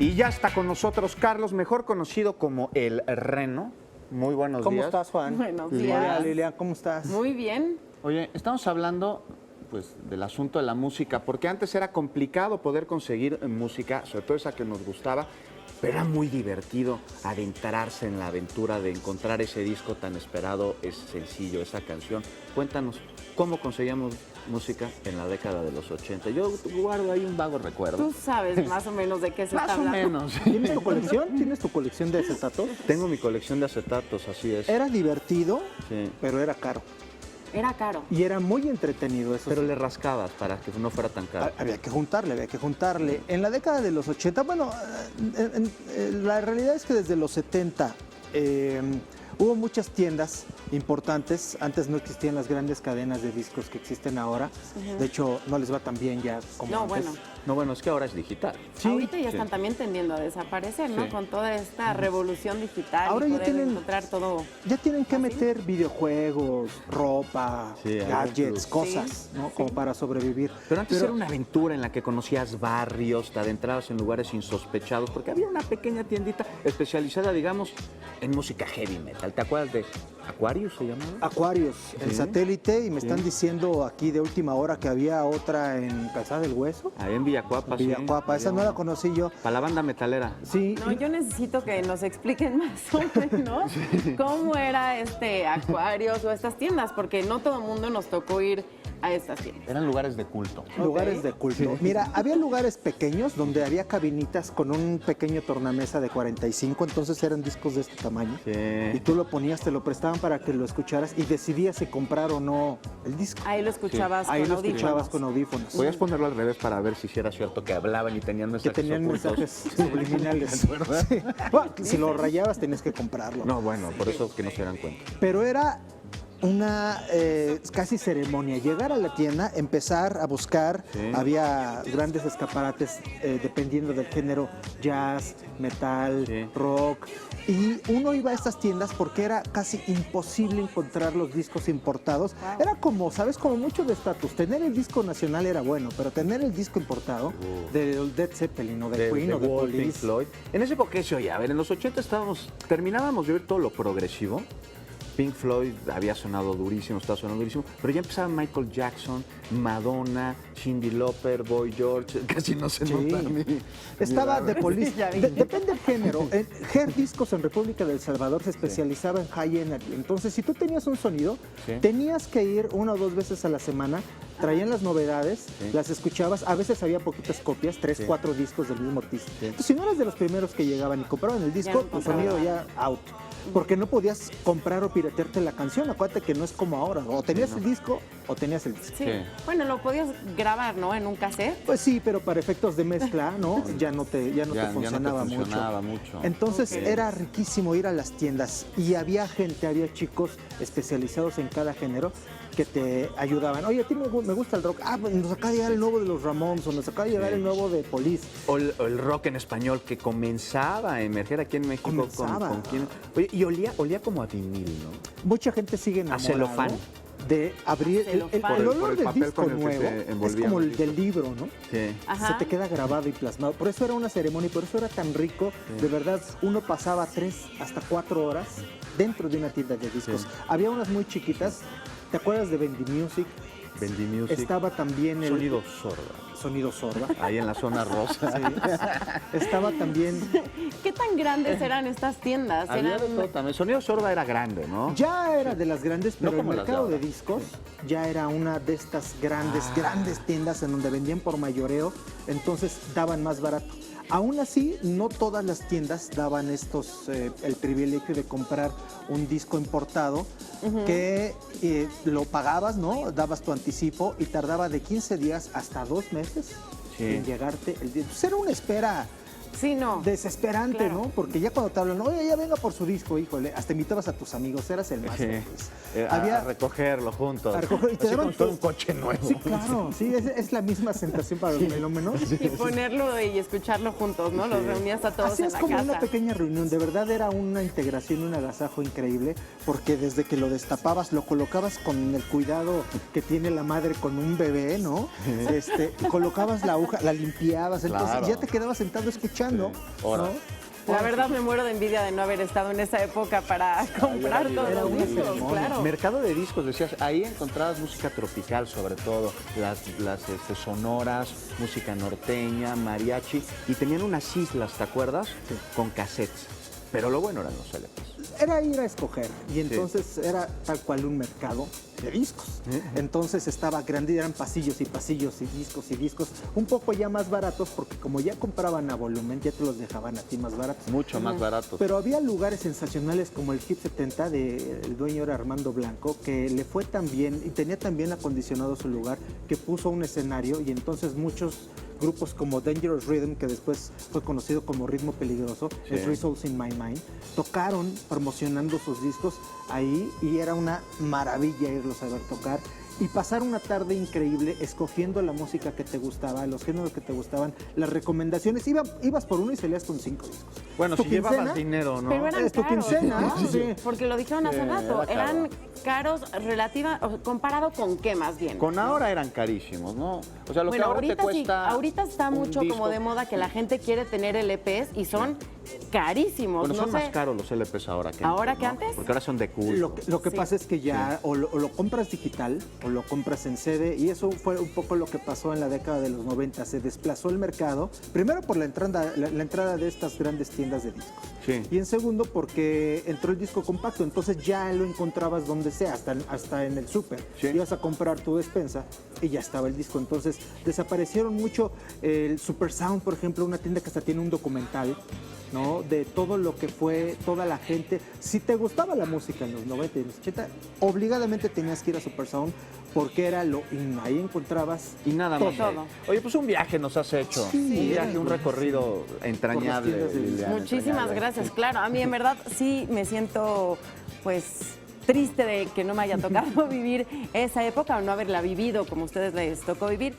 Y ya está con nosotros Carlos, mejor conocido como El Reno. Muy buenos ¿Cómo días. estás, Juan? Buenos Hola, días. Lilia, ¿cómo estás? Muy bien. Oye, estamos hablando pues del asunto de la música, porque antes era complicado poder conseguir música, sobre todo esa que nos gustaba, pero era muy divertido adentrarse en la aventura de encontrar ese disco tan esperado, ese sencillo, esa canción. Cuéntanos, ¿cómo conseguíamos música en la década de los 80? Yo guardo ahí un vago recuerdo. Tú sabes más o menos de qué se está Más o hablando. menos. ¿Tienes tu colección? ¿Tienes tu colección de acetatos? Tengo mi colección de acetatos, así es. Era divertido, Sí. pero era caro. Era caro. Y era muy entretenido eso. Pero sí. le rascabas para que no fuera tan caro. Había que juntarle. En la década de los 80, bueno, la realidad es que desde los 70 hubo muchas tiendas importantes. Antes no existían las grandes cadenas de discos que existen ahora. De hecho, no les va tan bien ya como No, antes. bueno. No, bueno, es que ahora es digital. Sí, Ahorita ya sí. están también tendiendo a desaparecer, ¿no? Sí. Con toda esta revolución digital Ahora y ya poder tienen- encontrar todo. ya tienen que ¿Ah, sí? meter videojuegos, ropa, Sí, hay gadgets, plus. cosas, ¿no? Como para sobrevivir. Pero antes era una aventura en la que conocías barrios, te adentrabas en lugares insospechados, porque había una pequeña tiendita especializada, digamos, en música heavy metal. ¿Te acuerdas de Aquarius se llamaba? Aquarius, el Sí. satélite, y me Sí. están diciendo aquí de última hora que había otra en Calzada del Hueso. Ahí en Villacuapa, sí. Villacuapa, esa no la conocí yo. Para la banda metalera. Sí, No, yo necesito que nos expliquen más o menos cómo era Acuarios o estas tiendas, porque no todo el mundo nos tocó ir a estas tiendas. Eran lugares de culto. lugares Ok. de culto. Mira, había lugares pequeños donde había cabinitas con un pequeño tornamesa de 45, entonces eran discos de este tamaño. Sí. Y tú lo ponías, te lo prestaban para que lo escucharas y decidías si comprar o no el disco. Ahí lo escuchabas Ahí con lo audífonos. escuchabas con audífonos. Podías ponerlo al revés para ver si era cierto que hablaban y tenían Que mensajes tenían ocultos. mensajes subliminales. ¿Verdad? Sí. Bueno, si lo rayabas tenías que comprarlo. No, bueno, por eso que no se dieran cuenta. Pero era una casi ceremonia. Llegar a la tienda, empezar a buscar, Sí. había grandes escaparates dependiendo del género, jazz, metal, Sí. rock. Y uno iba a estas tiendas porque era casi imposible encontrar los discos importados. Wow. Era como, ¿sabes? Como mucho de estatus. Tener el disco nacional era bueno, pero tener el disco importado de Led Zeppelin o de Queen o de Wall, Pink Police. Floyd. En ese época, ¿qué se oía? A ver, en los 80 terminábamos de oír todo lo progresivo. Pink Floyd había sonado durísimo, estaba sonando durísimo, pero ya empezaba Michael Jackson, Madonna, Cyndi Lauper, Boy George, casi no se Sí. nota mi Estaba barba. de Police. Ya vi. Depende del género. Her Discos en República del Salvador se especializaba en high energy. Entonces, si tú tenías un sonido, Sí. tenías que ir 1 o 2 veces a la semana. Traían las novedades, Sí. las escuchabas. A veces había poquitas copias, 3, Sí. 4 discos del mismo artista. Sí. Entonces, si no eras de los primeros que llegaban y compraban el disco, no tu pasaba sonido nada. ya out. Porque no podías comprar o piratearte la canción. Acuérdate que no es como ahora. O tenías el disco o tenías el disco. Sí. Sí. Bueno, lo podías grabar, ¿no? En un cassette. Pues sí, pero para efectos de mezcla, ¿no? Ya no te Ya no te funcionaba funcionaba mucho. mucho. Entonces Ok. era riquísimo ir a las tiendas y había gente, había chicos especializados en cada género que te ayudaban. Oye, a ti me gusta el rock. Ah, pues nos acaba de llegar el nuevo de los Ramones o nos acaba de llegar Sí. el nuevo de Police. O el rock en español que comenzaba a emerger aquí en México. Comenzaba. Con quién. Oye, y olía como a vinil, ¿no? Mucha gente sigue enamorada celofán. de abrir el celofán. el Por el- olor por el del papel disco con el que nuevo. se Es envolvían como los el del libro, ¿no? Sí. Ajá. Se te queda grabado y plasmado. Por eso era una ceremonia y por eso era tan rico. De verdad, uno pasaba 3 hasta 4 horas dentro de una tienda de discos. Sí. Había unas muy chiquitas. ¿Te acuerdas de Bendy Music? Bendy Music. Estaba también el Sonido sorda. Sonido Sorda. Ahí en la zona rosa. Estaba también. ¿Qué tan grandes eran estas tiendas? Había Eran de todo también. Sonido sorda era grande, ¿no? Ya era de las grandes, No pero el como las de mercado de ahora. discos ya era una de estas grandes tiendas en donde vendían por mayoreo, entonces daban más barato. Aún así, no todas las tiendas daban el privilegio de comprar un disco importado que lo pagabas, ¿no? Dabas tu anticipo y tardaba de 15 días hasta 2 meses Sí. en llegarte el disco. Pues era una espera Sí, no. desesperante, Claro. ¿no? Porque ya cuando te hablan, oye, ya venga por su disco, híjole, hasta invitabas a tus amigos, eras el más Sí. feliz. A recogerlo juntos. a recoger- y te Así daban como si fuera todo. un coche nuevo. Sí, claro, sí, es la misma sensación para los melómenos. Y ponerlo y escucharlo juntos, ¿no? Los reunías a todos Así en es la como casa. una pequeña reunión, de verdad era una integración, un agasajo increíble, porque desde que lo destapabas, lo colocabas con el cuidado que tiene la madre con un bebé, ¿no? Colocabas la aguja, la limpiabas, entonces Claro. ya te quedabas sentado escuchando escuchando. Sí, horas. La verdad me muero de envidia de no haber estado en esa época para comprar todos Era los una discos, ceremonia. claro. Mercado de discos, decías, ahí encontrabas música tropical sobre todo, las sonoras, música norteña, mariachi, y tenían unas islas, ¿te acuerdas? Sí. Con cassettes. Pero lo bueno eran los LPs. Era ir a escoger y entonces era tal cual un mercado de discos. Entonces estaba grande, eran pasillos y pasillos y discos, un poco ya más baratos porque como ya compraban a volumen, ya te los dejaban a ti más baratos. Mucho más baratos. Pero había lugares sensacionales como el Hip 70 del dueño era Armando Blanco, que le fue tan bien y tenía tan bien acondicionado su lugar que puso un escenario y entonces muchos grupos como Dangerous Rhythm, que después fue conocido como Ritmo Peligroso, Sí. el Souls in My Mind, tocaron promocionando sus discos ahí y era una maravilla irlos a ver tocar y pasar una tarde increíble escogiendo la música que te gustaba, los géneros que te gustaban, las recomendaciones. Ibas por uno y salías con 5 discos. Bueno, Tu si llevabas quincena, dinero, ¿no? Pero eran Es tu caros, quincena, ¿no? sí. Porque lo dijeron hace Sí, rato, era caro. eran caros comparado con qué más bien. Con ahora eran carísimos, ¿no? O sea, lo que Bueno, ahora te ahorita sí, cuesta. ahorita está un mucho disco. como de moda que la gente quiere tener LPs y son carísimos. Bueno, no son sé. más caros los LPs ahora que ¿Ahora antes. que ¿no? antes? Porque ahora son de culto. Lo que Sí. pasa es que ya o lo compras digital o lo compras en CD y eso fue un poco lo que pasó en la década de los 90. Se desplazó el mercado, primero por la entrada de estas grandes tiendas de discos. Sí. Y en segundo porque entró el disco compacto, entonces ya lo encontrabas donde sea, hasta en el súper. Sí. Ibas a comprar tu despensa y ya estaba el disco. Entonces desaparecieron mucho el Super Sound, por ejemplo, una tienda que hasta tiene un documental, ¿no? De todo lo que fue toda la gente. Si te gustaba la música en los 90 y los 80, obligadamente tenías que ir a Super Sound porque era ahí encontrabas Y nada más. Todo. Oye, pues un viaje nos has hecho. Sí, un viaje, un buenísimo. recorrido entrañable. Por las tiendas de Liliana, Muchísimas entrañable. gracias, claro. A mí en verdad sí me siento pues triste de que no me haya tocado vivir esa época o no haberla vivido como a ustedes les tocó vivir.